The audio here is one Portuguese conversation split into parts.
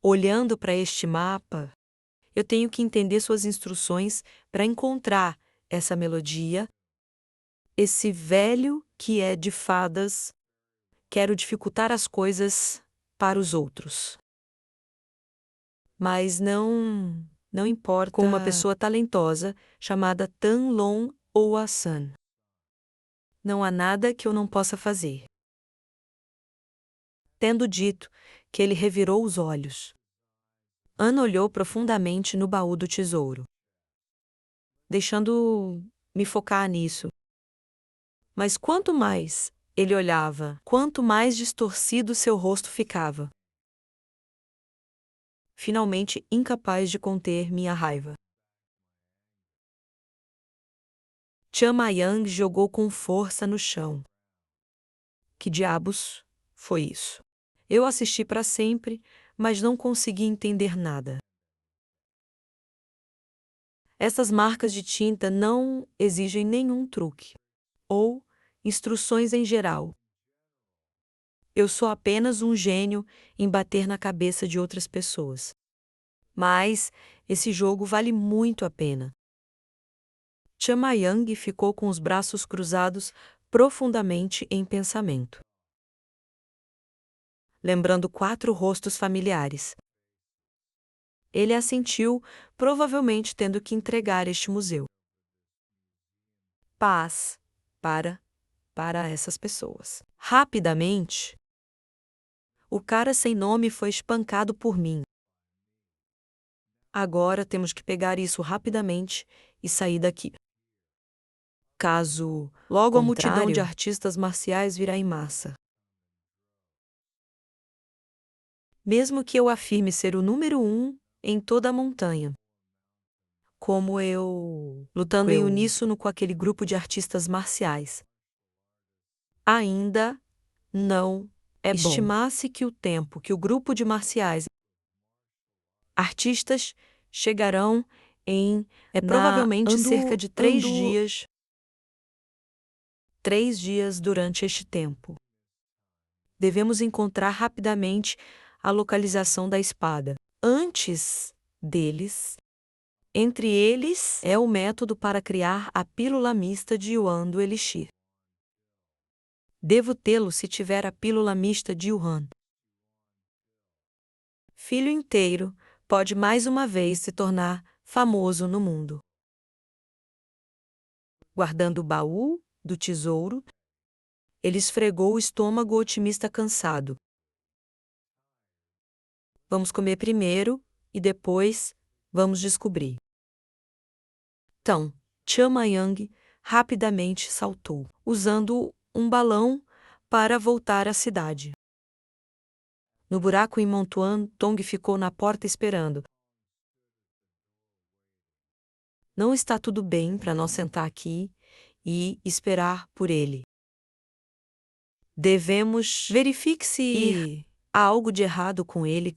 Olhando para este mapa, eu tenho que entender suas instruções para encontrar essa melodia, esse velho que é de fadas. Quero dificultar as coisas para os outros. Mas não importa com uma pessoa talentosa chamada Tan Long ou Asan. Não há nada que eu não possa fazer. Tendo dito que ele revirou os olhos, Ana olhou profundamente no baú do tesouro, deixando-me focar nisso. Mas quanto mais ele olhava, quanto mais distorcido seu rosto ficava. Finalmente incapaz de conter minha raiva. Chamayang jogou com força no chão. Que diabos foi isso? Eu assisti para sempre, mas não consegui entender nada. Essas marcas de tinta não exigem nenhum truque, ou instruções em geral. Eu sou apenas um gênio em bater na cabeça de outras pessoas. Mas esse jogo vale muito a pena. Chamayang ficou com os braços cruzados profundamente em pensamento, lembrando 4 rostos familiares. Ele assentiu, provavelmente tendo que entregar este museu. Paz para essas pessoas. Rapidamente, o cara sem nome foi espancado por mim. Agora temos que pegar isso rapidamente e sair daqui. Caso logo a multidão de artistas marciais virá em massa. Mesmo que eu afirme ser o número 1 em toda a montanha. Como eu lutando em uníssono com aquele grupo de artistas marciais. Ainda não é bom. Estimasse que o tempo que o grupo de marciais artistas chegarão em provavelmente cerca de 3 dias. 3 dias durante este tempo. Devemos encontrar rapidamente a localização da espada. Antes deles, entre eles é o método para criar a pílula mista de Yuan do Elixir. Devo tê-lo se tiver a pílula mista de Yuan. Filho inteiro pode mais uma vez se tornar famoso no mundo. Guardando o baú do tesouro, ele esfregou o estômago otimista cansado. Vamos comer primeiro e depois vamos descobrir. Então, Chamayang rapidamente saltou, usando um balão para voltar à cidade. No buraco em Montuan, Tong ficou na porta esperando. Não está tudo bem para nós sentar aqui e esperar por ele. Devemos verificar se há algo de errado com ele.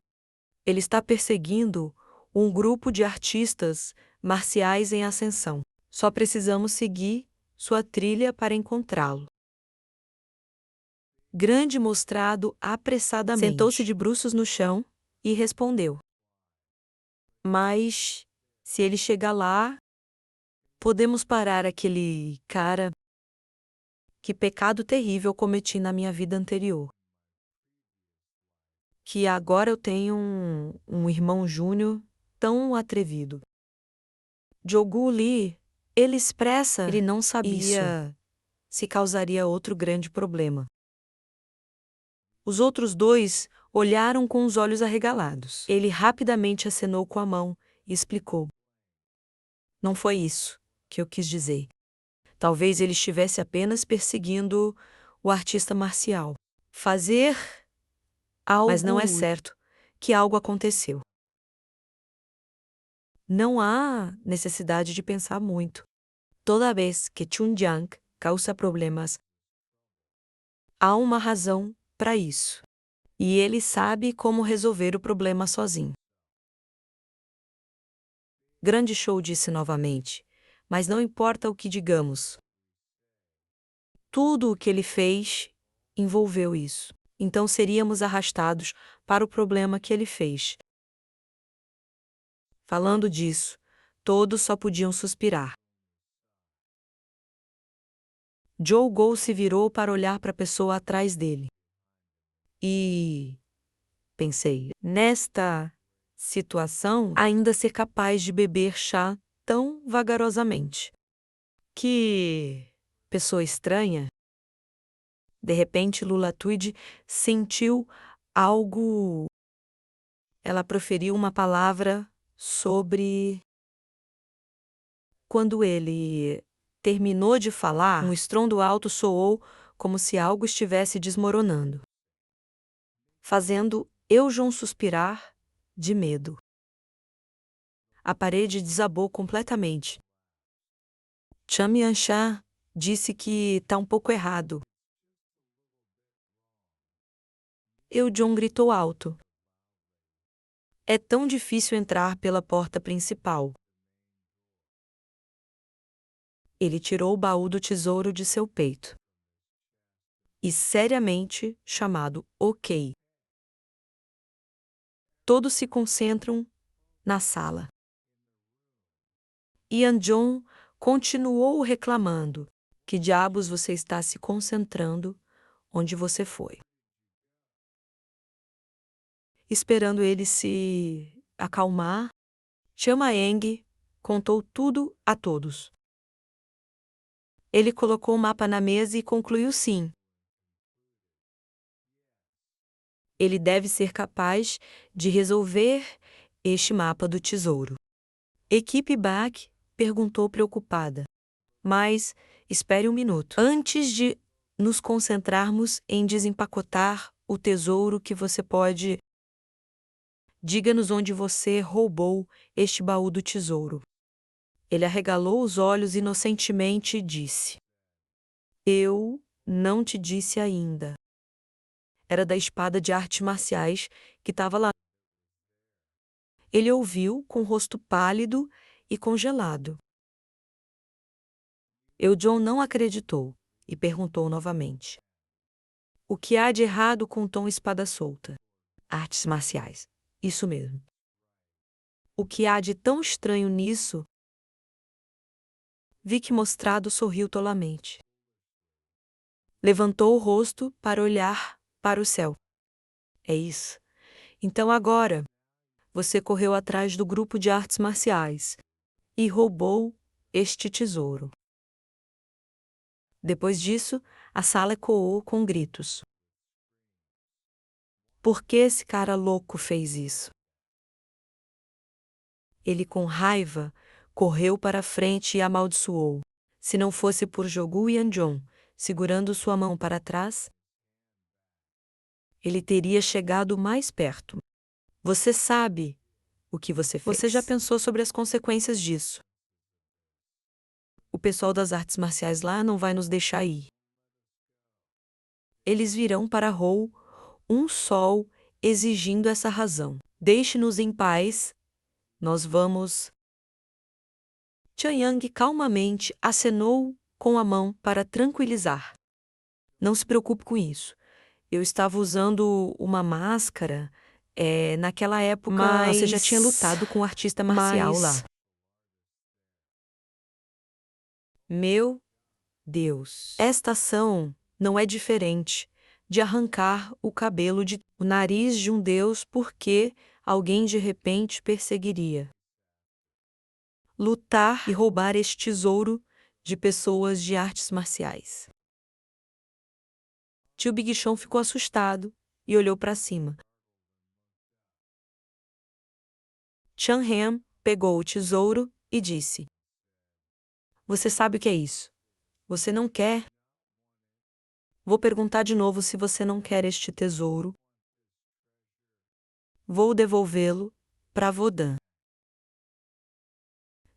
Ele está perseguindo um grupo de artistas marciais em ascensão. Só precisamos seguir sua trilha para encontrá-lo. Grande mostrado apressadamente. Sentou-se de bruços no chão e respondeu. Mas, se ele chegar lá, podemos parar aquele cara. Que pecado terrível cometi na minha vida anterior. Que agora eu tenho um irmão júnior tão atrevido. Jogu Lee, ele expressa, ele não sabia se causaria outro grande problema. Os outros 2 olharam com os olhos arregalados. Ele rapidamente acenou com a mão e explicou. Não foi isso que eu quis dizer. Talvez ele estivesse apenas perseguindo o artista marcial. Fazer algo, mas não é certo que algo aconteceu. Não há necessidade de pensar muito. Toda vez que Chunjiang causa problemas, há uma razão para isso. E ele sabe como resolver o problema sozinho. Grande show, disse novamente, mas não importa o que digamos. Tudo o que ele fez envolveu isso. Então seríamos arrastados para o problema que ele fez. Falando disso, todos só podiam suspirar. Jogo se virou para olhar para a pessoa atrás dele. E, pensei, nesta situação, ainda ser capaz de beber chá tão vagarosamente. Que pessoa estranha. De repente, Lulatwid sentiu algo. Ela proferiu uma palavra sobre. Quando ele terminou de falar, um estrondo alto soou como se algo estivesse desmoronando, fazendo Eujon suspirar de medo. A parede desabou completamente. Cham Yansha disse que tá um pouco errado. Eujon gritou alto. É tão difícil entrar pela porta principal. Ele tirou o baú do tesouro de seu peito. E seriamente chamado OK. Todos se concentram na sala. Yanjon continuou reclamando. Que diabos você está se concentrando onde você foi? Esperando ele se acalmar, Chamaeng contou tudo a todos. Ele colocou o mapa na mesa e concluiu sim. Ele deve ser capaz de resolver este mapa do tesouro. Equipe Bach perguntou preocupada. Mas, espere um minuto. Antes de nos concentrarmos em desempacotar o tesouro que você pode... Diga-nos onde você roubou este baú do tesouro. Ele arregalou os olhos inocentemente e disse: Eu não te disse ainda. Era da espada de artes marciais que estava lá. Ele ouviu com o rosto pálido e congelado. Eujon não acreditou e perguntou novamente. O que há de errado com Tom Espada Solta? Artes marciais. Isso mesmo. O que há de tão estranho nisso? Vic Mostrado sorriu tolamente. Levantou o rosto para olhar para o céu. É isso. Então agora, você correu atrás do grupo de artes marciais e roubou este tesouro. Depois disso, a sala ecoou com gritos. Por que esse cara louco fez isso? Ele, com raiva, correu para a frente e amaldiçoou. Se não fosse por Jogu Yanjon segurando sua mão para trás, ele teria chegado mais perto. Você sabe o que você fez. Você já pensou sobre as consequências disso? O pessoal das artes marciais lá não vai nos deixar ir. Eles virão para Hou, um sol, exigindo essa razão. Deixe-nos em paz. Nós vamos... Chanyang calmamente acenou com a mão para tranquilizar. Não se preocupe com isso. Eu estava usando uma máscara. Naquela época você já tinha lutado com um artista marcial lá. Meu Deus. Esta ação não é diferente de arrancar o cabelo de o nariz de um deus porque alguém de repente perseguiria. Lutar e roubar este tesouro de pessoas de artes marciais. Tio Bichon ficou assustado e olhou para cima. Chan Hem pegou o tesouro e disse: Você sabe o que é isso? Você não quer? Vou perguntar de novo se você não quer este tesouro. Vou devolvê-lo para Vodan.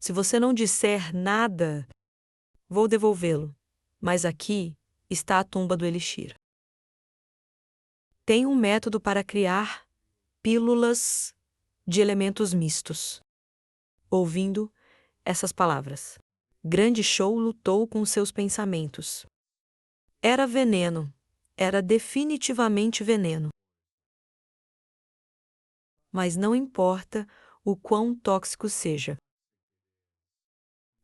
Se você não disser nada, vou devolvê-lo. Mas aqui está a tumba do Elixir. Tem um método para criar pílulas de elementos mistos. Ouvindo essas palavras, Grande Show lutou com seus pensamentos. Era veneno. Era definitivamente veneno. Mas não importa o quão tóxico seja.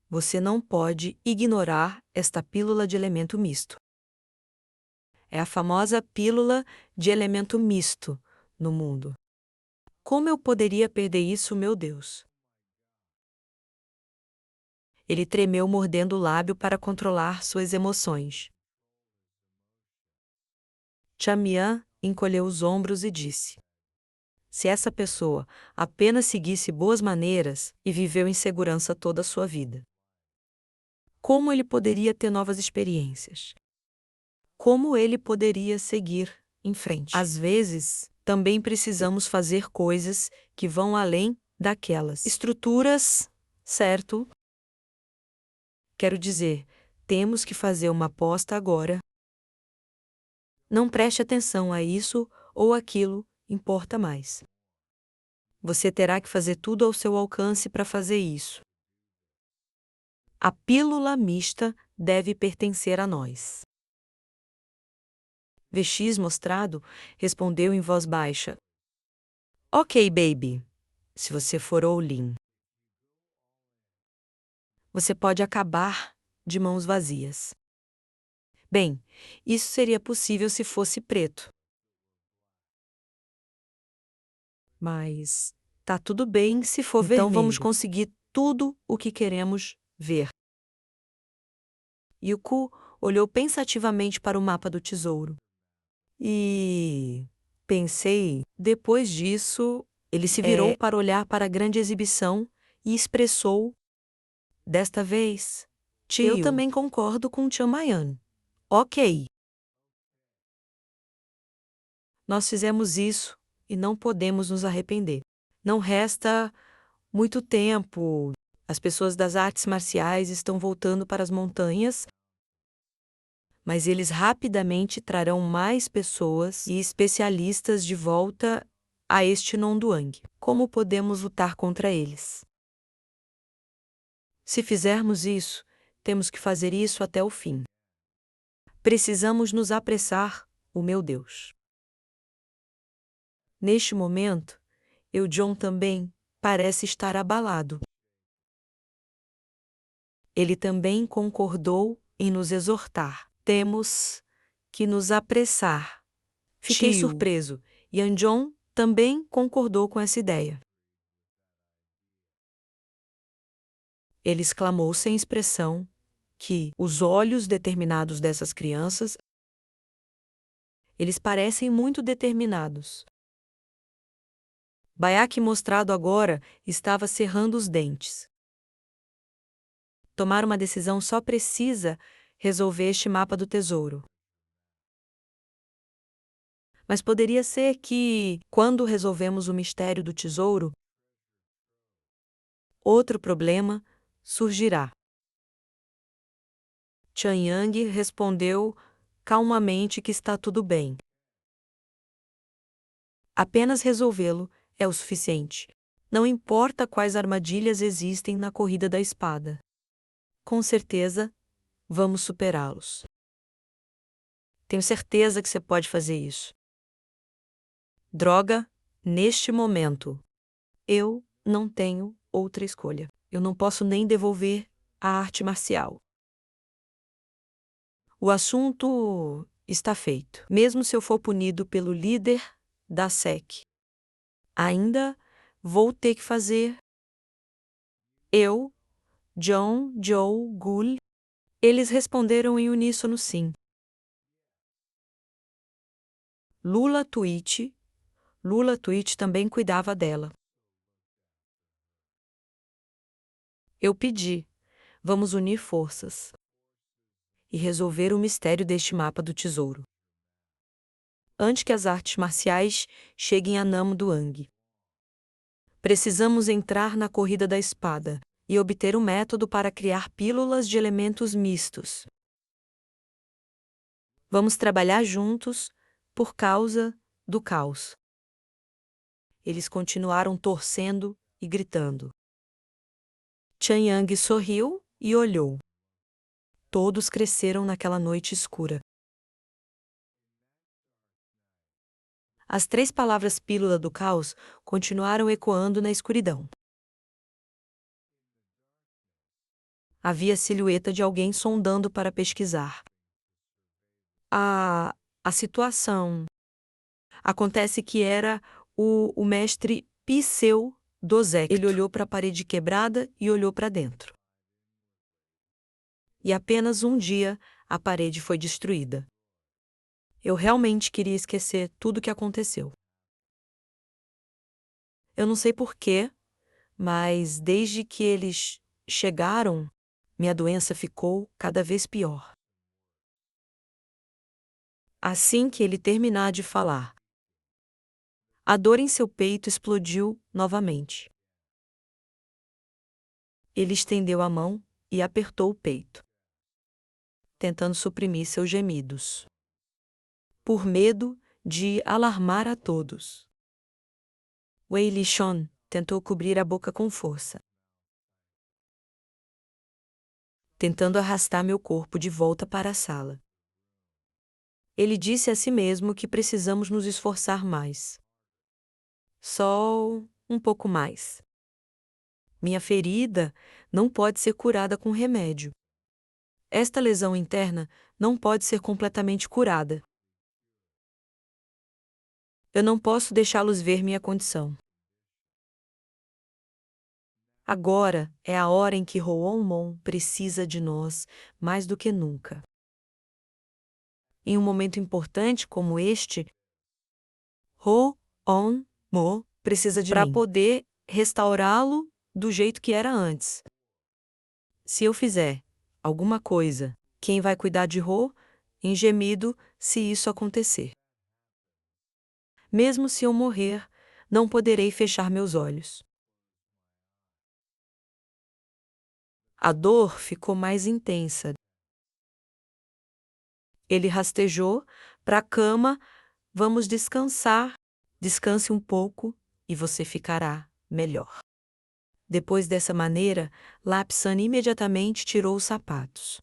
Você não pode ignorar esta pílula de elemento misto. É a famosa pílula de elemento misto no mundo. Como eu poderia perder isso, meu Deus? Ele tremeu mordendo o lábio para controlar suas emoções. Chamian encolheu os ombros e disse: se essa pessoa apenas seguisse boas maneiras e viveu em segurança toda a sua vida, como ele poderia ter novas experiências? Como ele poderia seguir em frente? Às vezes, também precisamos fazer coisas que vão além daquelas estruturas, certo? Quero dizer, temos que fazer uma aposta agora. Não preste atenção a isso ou aquilo, importa mais. Você terá que fazer tudo ao seu alcance para fazer isso. A pílula mista deve pertencer a nós. VX mostrado respondeu em voz baixa: Ok, baby. Se você for all-in, você pode acabar de mãos vazias. Bem, isso seria possível se fosse preto. Mas tá tudo bem se for vermelho. Então vamos conseguir tudo o que queremos ver. Yuko olhou pensativamente para o mapa do tesouro. E pensei, depois disso, ele se virou para olhar para a grande exibição e expressou: desta vez, tio, eu também concordo com Chamayan. Ok. Nós fizemos isso e não podemos nos arrepender. Não resta muito tempo. As pessoas das artes marciais estão voltando para as montanhas, mas eles rapidamente trarão mais pessoas e especialistas de volta a este Nonduang. Como podemos lutar contra eles? Se fizermos isso, temos que fazer isso até o fim. Precisamos nos apressar, o meu Deus. Neste momento, John também parece estar abalado. Ele também concordou em nos exortar. Temos que nos apressar. Fiquei surpreso. John também concordou com essa ideia. Ele exclamou sem expressão que os olhos determinados dessas crianças, eles parecem muito determinados. Bayek mostrado agora estava cerrando os dentes. Tomar uma decisão só precisa resolver este mapa do tesouro. Mas poderia ser que, quando resolvemos o mistério do tesouro, outro problema surgirá. Chanyang respondeu calmamente que está tudo bem. Apenas resolvê-lo é o suficiente. Não importa quais armadilhas existem na corrida da espada. Com certeza, vamos superá-los. Tenho certeza que você pode fazer isso. Droga, neste momento, eu não tenho outra escolha. Eu não posso nem devolver a arte marcial. O assunto está feito. Mesmo se eu for punido pelo líder da SEC, ainda vou ter que fazer. Eu, John, Joe, Gul. Eles responderam em uníssono sim. Lula Twitch também cuidava dela. Eu pedi, vamos unir forças e resolver o mistério deste mapa do tesouro, antes que as artes marciais cheguem a Namduang. Precisamos entrar na corrida da espada e obter um método para criar pílulas de elementos mistos. Vamos trabalhar juntos por causa do caos. Eles continuaram torcendo e gritando. Chanyang sorriu e olhou. Todos cresceram naquela noite escura. As 3 palavras pílula do caos continuaram ecoando na escuridão. Havia a silhueta de alguém sondando para pesquisar. A situação. Acontece que era o mestre Pseu Dosecto. Ele olhou para a parede quebrada e olhou para dentro. E apenas um dia a parede foi destruída. Eu realmente queria esquecer tudo o que aconteceu. Eu não sei porquê, mas desde que eles chegaram, minha doença ficou cada vez pior. Assim que ele terminar de falar, a dor em seu peito explodiu novamente. Ele estendeu a mão e apertou o peito, tentando suprimir seus gemidos, por medo de alarmar a todos. Wei Lishon tentou cobrir a boca com força, tentando arrastar meu corpo de volta para a sala. Ele disse a si mesmo que precisamos nos esforçar mais. Só um pouco mais. Minha ferida não pode ser curada com remédio. Esta lesão interna não pode ser completamente curada. Eu não posso deixá-los ver minha condição. Agora é a hora em que Roonmon precisa de nós mais do que nunca. Em um momento importante como este, Roonmo precisa de mim para poder restaurá-lo do jeito que era antes. Se eu fizer alguma coisa, quem vai cuidar de Ro em gemido se isso acontecer? Mesmo se eu morrer, não poderei fechar meus olhos. A dor ficou mais intensa. Ele rastejou para a cama. Vamos descansar. Descanse um pouco e você ficará melhor. Depois dessa maneira, Lapsan imediatamente tirou os sapatos.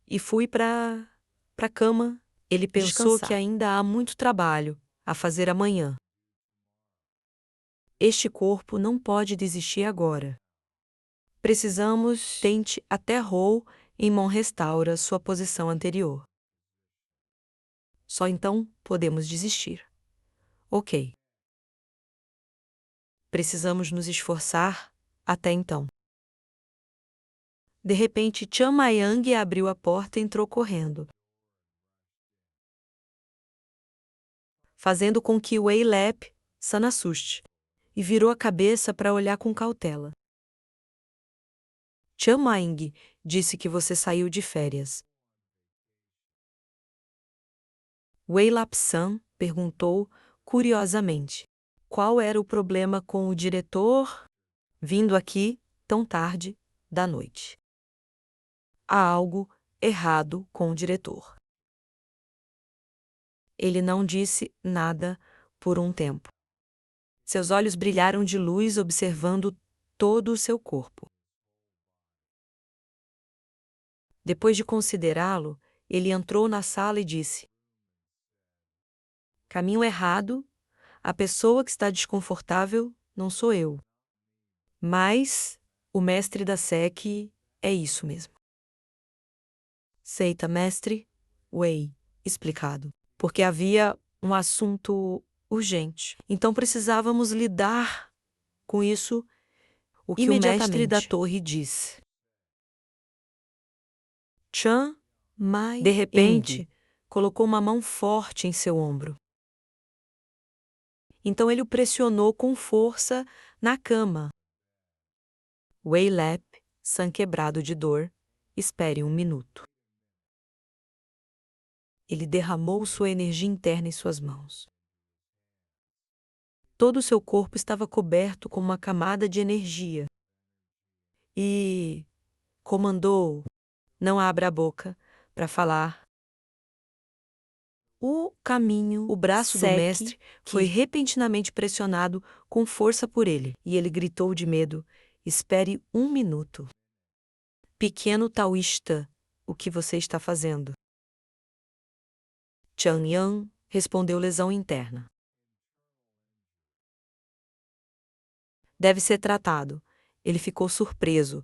E fui para a cama. Ele pensou Descansar. que ainda há muito trabalho a fazer amanhã. Este corpo não pode desistir agora. Precisamos tente até Ro em Mon restaura sua posição anterior. Só então podemos desistir. Ok. Precisamos nos esforçar até então. De repente, Chan Mayang abriu a porta e entrou correndo, fazendo com que Wei Lep se assuste, e virou a cabeça para olhar com cautela. Chan Mayang disse que você saiu de férias. Wei Lapsan perguntou curiosamente qual era o problema com o diretor vindo aqui tão tarde da noite. Há algo errado com o diretor. Ele não disse nada por um tempo. Seus olhos brilharam de luz observando todo o seu corpo. Depois de considerá-lo, ele entrou na sala e disse: Caminho errado, a pessoa que está desconfortável não sou eu. Mas o mestre da SEC é isso mesmo. Seita, mestre? Wei, explicado. Porque havia um assunto urgente. Então precisávamos lidar com isso, o que o mestre da torre disse. Chan Mai, de repente, colocou uma mão forte em seu ombro. Então ele o pressionou com força na cama. Wei Lep, San quebrado de dor, espere um minuto. Ele derramou sua energia interna em suas mãos. Todo o seu corpo estava coberto com uma camada de energia. E comandou: não abra a boca para falar. O braço do mestre foi repentinamente pressionado com força por ele, e ele gritou de medo: espere um minuto. Pequeno taoísta, o que você está fazendo? Chan Yang respondeu lesão interna. Deve ser tratado. Ele ficou surpreso.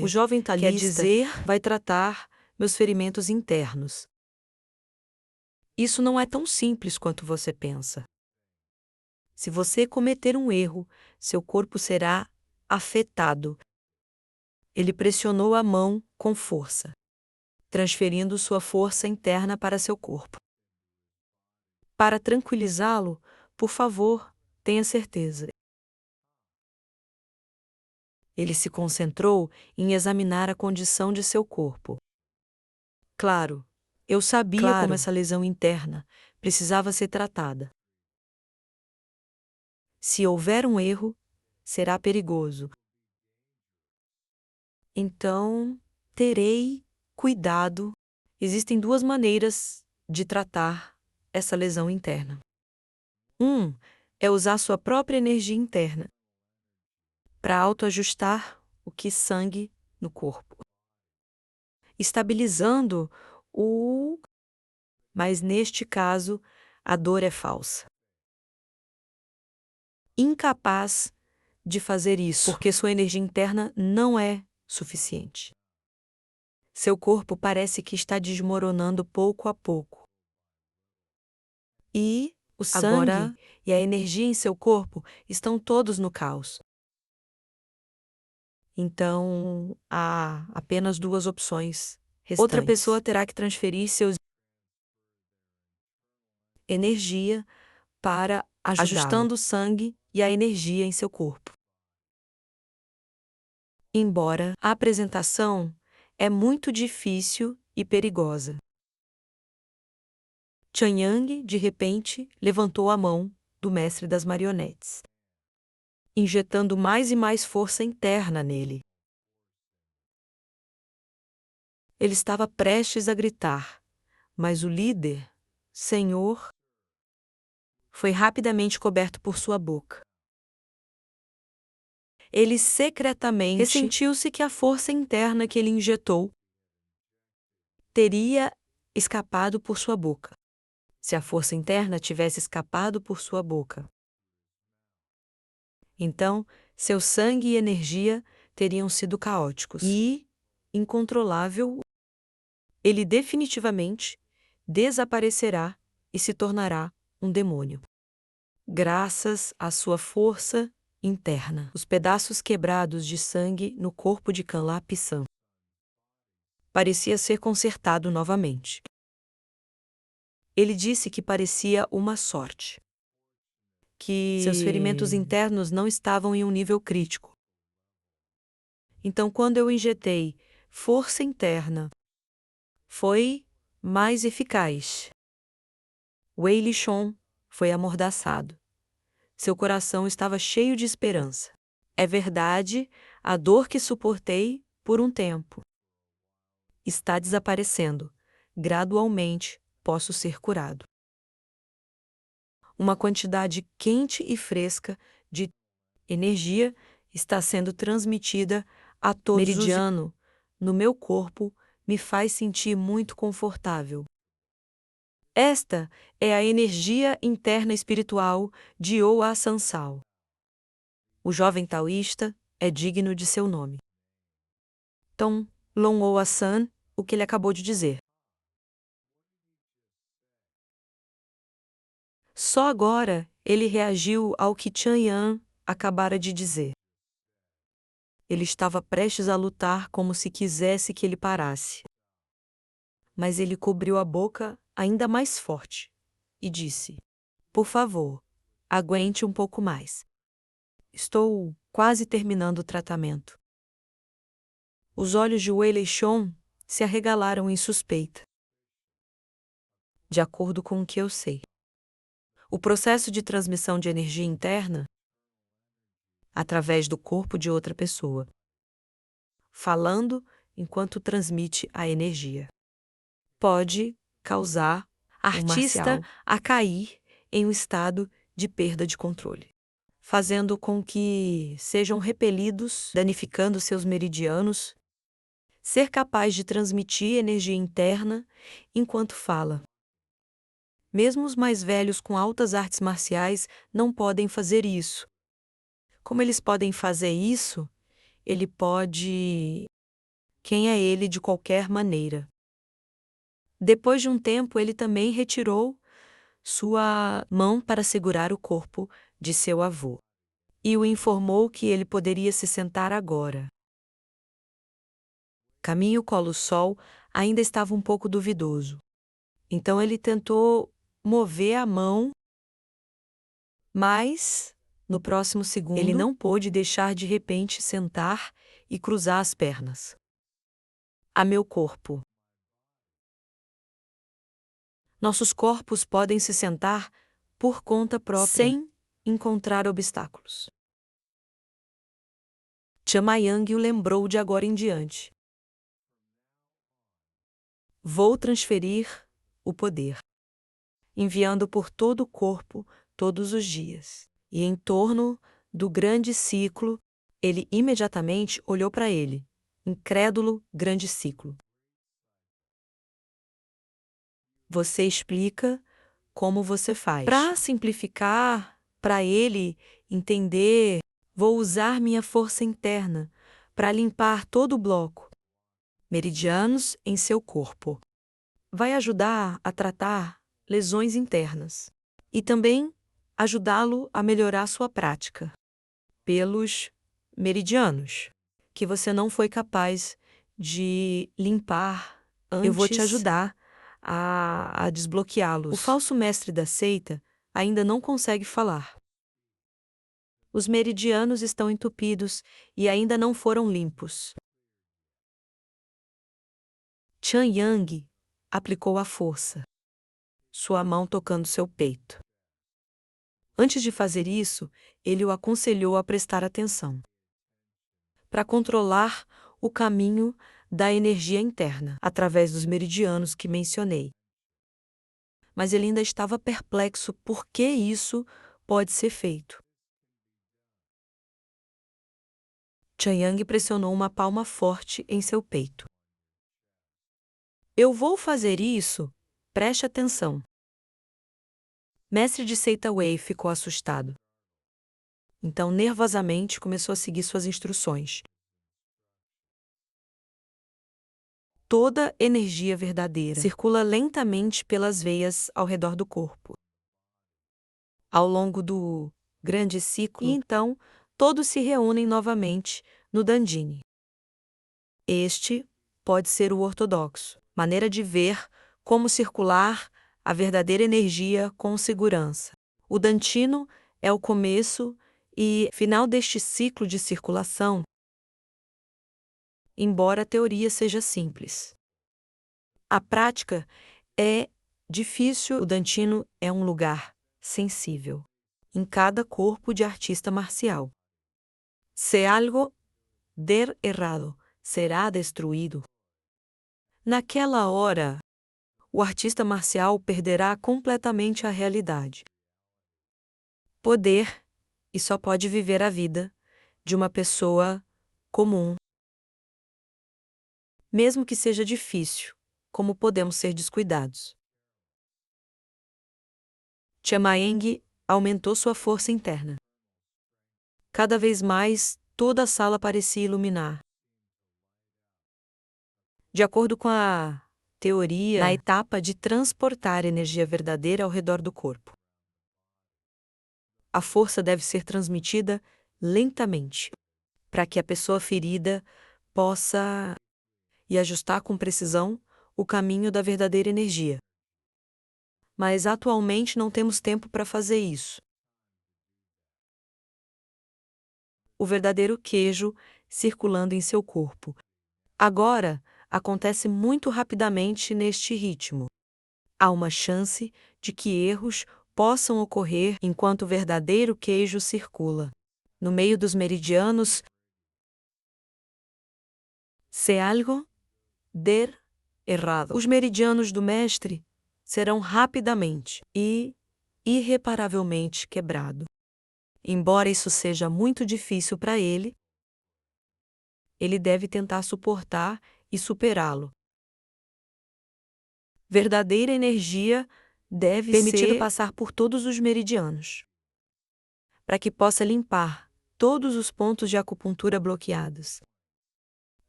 O jovem talista, quer dizer, vai tratar meus ferimentos internos. Isso não é tão simples quanto você pensa. Se você cometer um erro, seu corpo será afetado. Ele pressionou a mão com força, transferindo sua força interna para seu corpo. Para tranquilizá-lo, por favor, tenha certeza. Ele se concentrou em examinar a condição de seu corpo. Claro, eu sabia como essa lesão interna precisava ser tratada. Se houver um erro, será perigoso. Então, terei cuidado. Existem duas maneiras de tratar essa lesão interna. É usar sua própria energia interna para autoajustar o que sangue no corpo, estabilizando o... Mas neste caso, a dor é falsa. Incapaz de fazer isso, porque sua energia interna não é suficiente. Seu corpo parece que está desmoronando pouco a pouco. E o sangue e a energia em seu corpo estão todos no caos. Então, há apenas duas opções restantes. Outra pessoa terá que transferir seus energia para ajustando o sangue e a energia em seu corpo. Embora a apresentação é muito difícil e perigosa. Chen Yang, de repente, levantou a mão do mestre das marionetes, injetando mais e mais força interna nele. Ele estava prestes a gritar, mas o líder, Senhor, foi rapidamente coberto por sua boca. Ele secretamente ressentiu-se que a força interna que ele injetou teria escapado por sua boca. Se a força interna tivesse escapado por sua boca, então seu sangue e energia teriam sido caóticos e incontrolável. Ele definitivamente desaparecerá e se tornará um demônio. Graças à sua força interna, os pedaços quebrados de sangue no corpo de Kanla Pissan parecia ser consertado novamente. Ele disse que parecia uma sorte, que seus ferimentos internos não estavam em um nível crítico. Então, quando eu injetei força interna, foi mais eficaz. Wei Lixon foi amordaçado. Seu coração estava cheio de esperança. É verdade, a dor que suportei por um tempo está desaparecendo. Gradualmente, posso ser curado. Uma quantidade quente e fresca de energia está sendo transmitida a todos meridiano no meu corpo, me faz sentir muito confortável. Esta é a energia interna espiritual de Oa Sansao. O jovem taoísta é digno de seu nome. Tom Long Oa San, o que ele acabou de dizer. Só agora ele reagiu ao que Chen Yan acabara de dizer. Ele estava prestes a lutar como se quisesse que ele parasse. Mas ele cobriu a boca ainda mais forte e disse: Por favor, aguente um pouco mais. Estou quase terminando o tratamento. Os olhos de Wei Leixon se arregalaram em suspeita. De acordo com o que eu sei, o processo de transmissão de energia interna, através do corpo de outra pessoa, falando enquanto transmite a energia, pode causar artista a cair em um estado de perda de controle, fazendo com que sejam repelidos, danificando seus meridianos, ser capaz de transmitir energia interna enquanto fala. Mesmo os mais velhos com altas artes marciais não podem fazer isso. Como eles podem fazer isso? Ele pode. Quem é ele de qualquer maneira? Depois de um tempo, ele também retirou sua mão para segurar o corpo de seu avô e o informou que ele poderia se sentar agora. Caminho Colo-Sol ainda estava um pouco duvidoso. Então ele tentou mover a mão, mas, no próximo segundo, ele não pôde deixar de repente sentar e cruzar as pernas. A meu corpo. Nossos corpos podem se sentar por conta própria, sem encontrar obstáculos. Chamayang o lembrou de agora em diante. Vou transferir o poder, enviando por todo o corpo todos os dias. E em torno do grande ciclo, ele imediatamente olhou para ele, incrédulo grande ciclo. Você explica como você faz. Para simplificar, para ele entender, vou usar minha força interna para limpar todo o bloco. Meridianos em seu corpo. Vai ajudar a tratar lesões internas e também ajudá-lo a melhorar sua prática pelos meridianos que você não foi capaz de limpar antes. Eu vou te ajudar a desbloqueá-los. O falso mestre da seita ainda não consegue falar. Os meridianos estão entupidos e ainda não foram limpos. Chamayang aplicou a força, sua mão tocando seu peito. Antes de fazer isso, ele o aconselhou a prestar atenção para controlar o caminho da energia interna através dos meridianos que mencionei. Mas ele ainda estava perplexo por que isso pode ser feito. Chamayang pressionou uma palma forte em seu peito. Eu vou fazer isso, preste atenção. Mestre de seita Wei ficou assustado. Então, nervosamente, começou a seguir suas instruções. Toda energia verdadeira circula lentamente pelas veias ao redor do corpo, ao longo do grande ciclo, e então todos se reúnem novamente no Dandini. Este pode ser o ortodoxo, maneira de ver como circular a verdadeira energia com segurança. O Dantino é o começo e final deste ciclo de circulação, embora a teoria seja simples. A prática é difícil. O Dantino é um lugar sensível em cada corpo de artista marcial. Se algo der errado, será destruído. Naquela hora, o artista marcial perderá completamente a realidade. Poder, e só pode viver a vida de uma pessoa comum. Mesmo que seja difícil, como podemos ser descuidados. Chamayang aumentou sua força interna. Cada vez mais, toda a sala parecia iluminar. De acordo com a teoria, na etapa de transportar energia verdadeira ao redor do corpo. A força deve ser transmitida lentamente, para que a pessoa ferida possa e ajustar com precisão o caminho da verdadeira energia. Mas atualmente não temos tempo para fazer isso. O verdadeiro queijo circulando em seu corpo. Agora, acontece muito rapidamente neste ritmo. Há uma chance de que erros possam ocorrer enquanto o verdadeiro queijo circula. No meio dos meridianos, se algo der errado, os meridianos do mestre serão rapidamente e irreparavelmente quebrados. Embora isso seja muito difícil para ele deve tentar suportar e superá-lo. Verdadeira energia deve permitido ser passar por todos os meridianos, para que possa limpar todos os pontos de acupuntura bloqueados,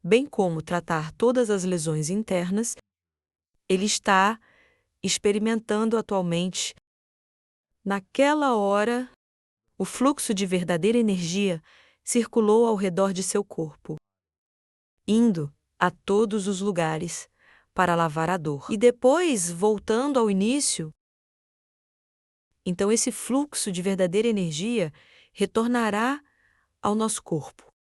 bem como tratar todas as lesões internas. Ele está experimentando atualmente. Naquela hora, o fluxo de verdadeira energia circulou ao redor de seu corpo, indo a todos os lugares para lavar a dor. E depois, voltando ao início, então esse fluxo de verdadeira energia retornará ao nosso corpo.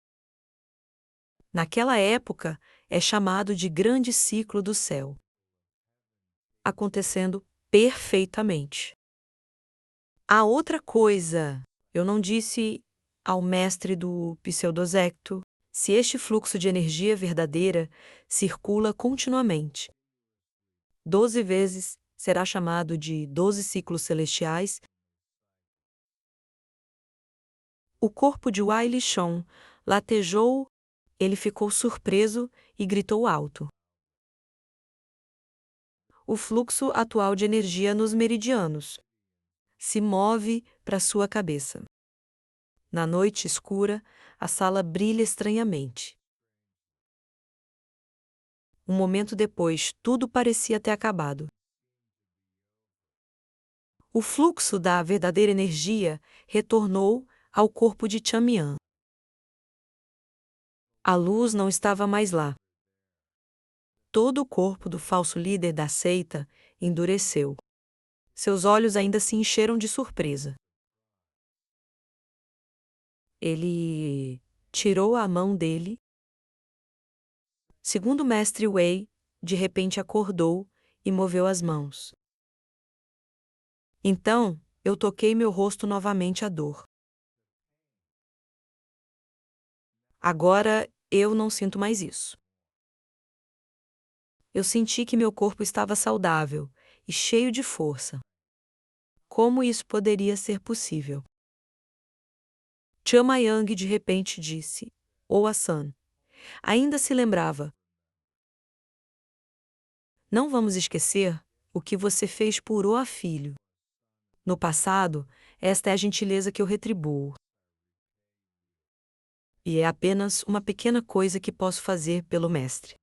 Naquela época, é chamado de grande ciclo do céu, acontecendo perfeitamente. A outra coisa, eu não disse ao mestre do pseudosecto se este fluxo de energia verdadeira circula continuamente. 12 vezes será chamado de 12 ciclos celestiais. O corpo de Wiley Sean latejou, ele ficou surpreso e gritou alto. O fluxo atual de energia nos meridianos se move para sua cabeça. Na noite escura, a sala brilha estranhamente. Um momento depois, tudo parecia ter acabado. O fluxo da verdadeira energia retornou ao corpo de Chamian. A luz não estava mais lá. Todo o corpo do falso líder da seita endureceu. Seus olhos ainda se encheram de surpresa. Ele tirou a mão dele. Segundo o mestre Wei, de repente acordou e moveu as mãos. Então, eu toquei meu rosto novamente à dor. Agora, eu não sinto mais isso. Eu senti que meu corpo estava saudável e cheio de força. Como isso poderia ser possível? Chama Yang de repente disse, Oa-san. Ainda se lembrava. Não vamos esquecer o que você fez por Oa filho. No passado, esta é a gentileza que eu retribuo. E é apenas uma pequena coisa que posso fazer pelo mestre.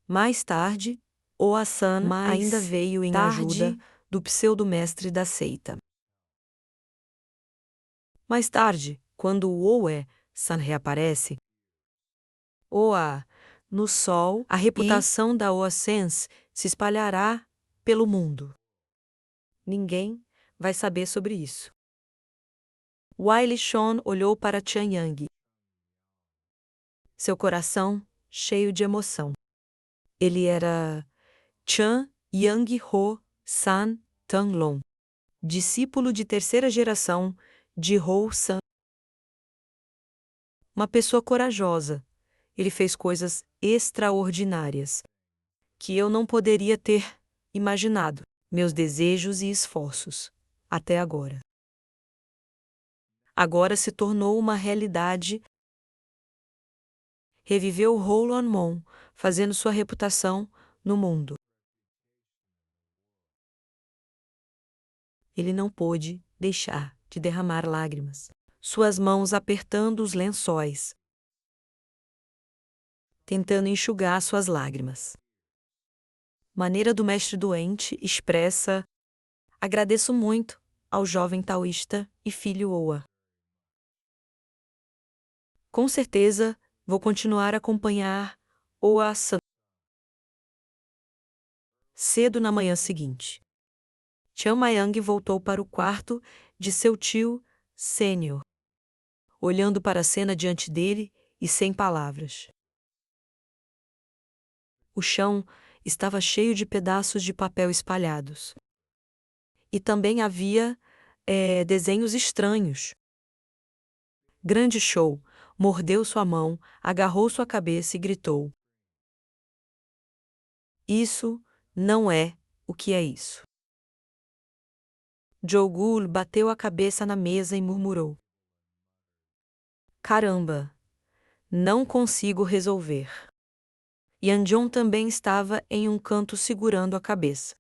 Mais tarde, Oa-san ainda veio em ajuda do pseudo-mestre da seita. Mais tarde, quando o Oe-san reaparece, Oa, no sol, a reputação da Oa-sense se espalhará pelo mundo. Ninguém vai saber sobre isso. Wiley Sean olhou para Chan Yang. Seu coração cheio de emoção. Ele era Chan Yang Ho San Tanlong, discípulo de terceira geração de Ho San. Uma pessoa corajosa. Ele fez coisas extraordinárias que eu não poderia ter imaginado, meus desejos e esforços, até agora. Agora se tornou uma realidade. Reviveu Roland Mon, fazendo sua reputação no mundo. Ele não pôde deixar de derramar lágrimas, suas mãos apertando os lençóis, tentando enxugar suas lágrimas. Maneira do mestre doente expressa: agradeço muito ao jovem taoísta e filho Oa. Com certeza, vou continuar a acompanhar Oa-san. Cedo na manhã seguinte, Chan Mayang voltou para o quarto de seu tio sênior, olhando para a cena diante dele e sem palavras. O chão estava cheio de pedaços de papel espalhados. E também havia desenhos estranhos. Grande Show mordeu sua mão, agarrou sua cabeça e gritou: Isso não é o que é isso. Jogul bateu a cabeça na mesa e murmurou: Caramba, não consigo resolver. Yanjon também estava em um canto segurando a cabeça.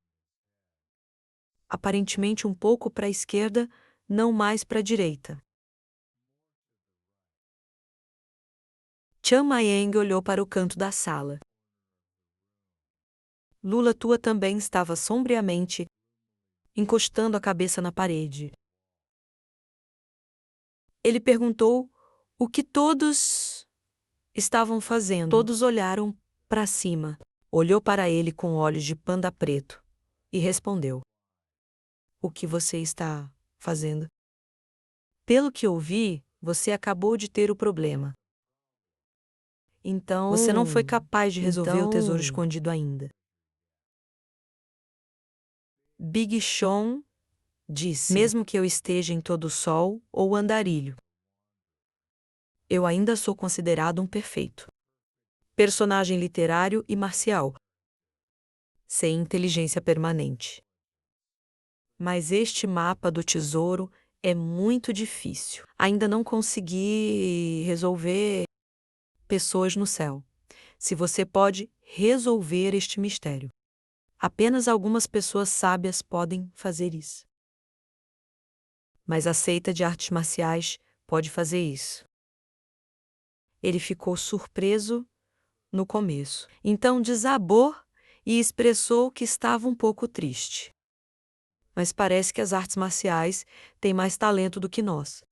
aparentemente um pouco para a esquerda, não mais para a direita. Chan Mayeng olhou para o canto da sala. Lula Tua também estava sombriamente encostando a cabeça na parede. Ele perguntou o que todos estavam fazendo. Todos olharam para cima. Olhou para ele com olhos de panda preto e respondeu: O que você está fazendo? Pelo que ouvi, você acabou de ter o problema. Então, você não foi capaz de resolver o tesouro escondido ainda. Big Sean disse: Mesmo que eu esteja em todo o sol ou andarilho, eu ainda sou considerado um perfeito personagem literário e marcial, sem inteligência permanente. Mas este mapa do tesouro é muito difícil. Ainda não consegui resolver pessoas no céu. Se você pode resolver este mistério, apenas algumas pessoas sábias podem fazer isso. Mas a seita de artes marciais pode fazer isso. Ele ficou surpreso no começo. Então desabou e expressou que estava um pouco triste. Mas parece que as artes marciais têm mais talento do que nós.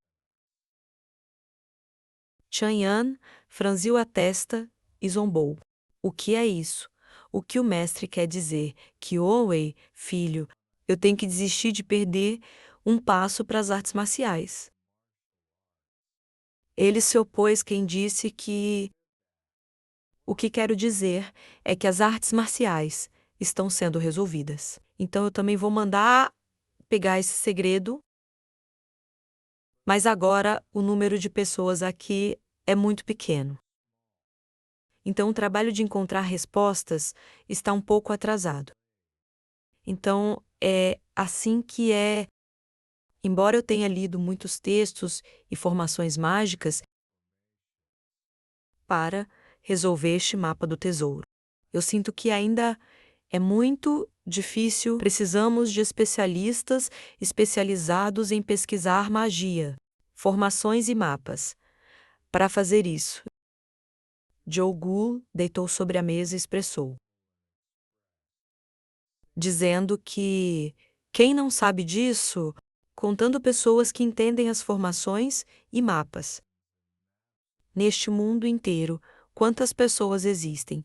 Chan Yan franziu a testa e zombou. O que é isso? O que o mestre quer dizer? Que Wei, filho, eu tenho que desistir de perder um passo para as artes marciais. Ele se opôs quem disse que o que quero dizer é que as artes marciais estão sendo resolvidas. Então eu também vou mandar pegar esse segredo. Mas agora o número de pessoas aqui é muito pequeno. Então o trabalho de encontrar respostas está um pouco atrasado. Então é assim que é. Embora eu tenha lido muitos textos e formações mágicas para resolver este mapa do tesouro, eu sinto que ainda é muito difícil. Precisamos de especialistas especializados em pesquisar magia, formações e mapas. Para fazer isso, Jogu deitou sobre a mesa e expressou, dizendo que quem não sabe disso, contando pessoas que entendem as formações e mapas. Neste mundo inteiro, quantas pessoas existem?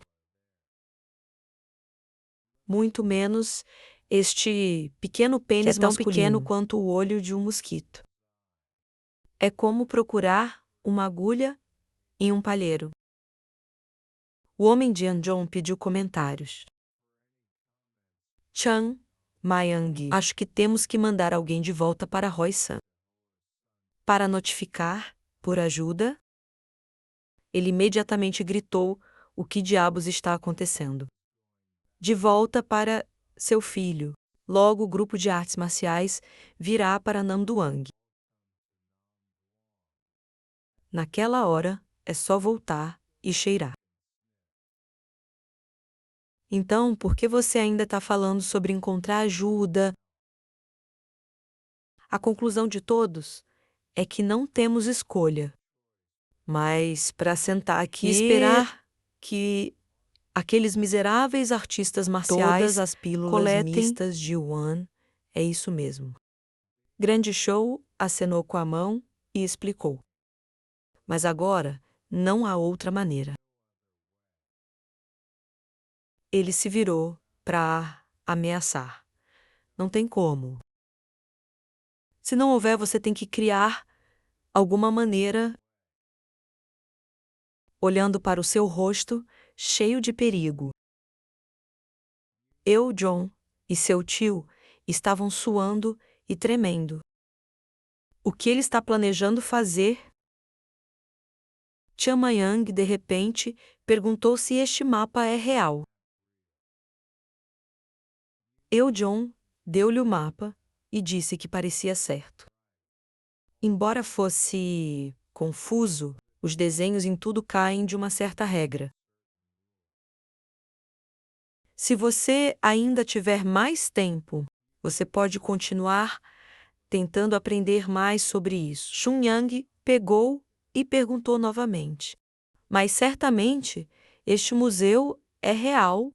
Muito menos este pequeno pênis tão pequeno quanto o olho de um mosquito. É como procurar uma agulha em um palheiro. O homem de Anjong pediu comentários. Chan Mayang, acho que temos que mandar alguém de volta para Roy-san. Para notificar, por ajuda? Ele imediatamente gritou: o que diabos está acontecendo? De volta para seu filho. Logo o grupo de artes marciais virá para Namduang. Naquela hora, é só voltar e cheirar. Então, por que você ainda está falando sobre encontrar ajuda? A conclusão de todos é que não temos escolha. Mas para sentar aqui e esperar que aqueles miseráveis artistas marciais todas as pílulas mistas de Yuan, é isso mesmo. Grande Show acenou com a mão e explicou. Mas agora não há outra maneira. Ele se virou para ameaçar. Não tem como. Se não houver, você tem que criar alguma maneira, olhando para o seu rosto, cheio de perigo. John e seu tio estavam suando e tremendo. O que ele está planejando fazer? Chan Mayang, de repente, perguntou se este mapa é real. John deu-lhe o mapa e disse que parecia certo. Embora fosse confuso, os desenhos em tudo caem de uma certa regra. Se você ainda tiver mais tempo, Você pode continuar tentando aprender mais sobre isso. Xunyang pegou e perguntou novamente. Mas certamente este museu é real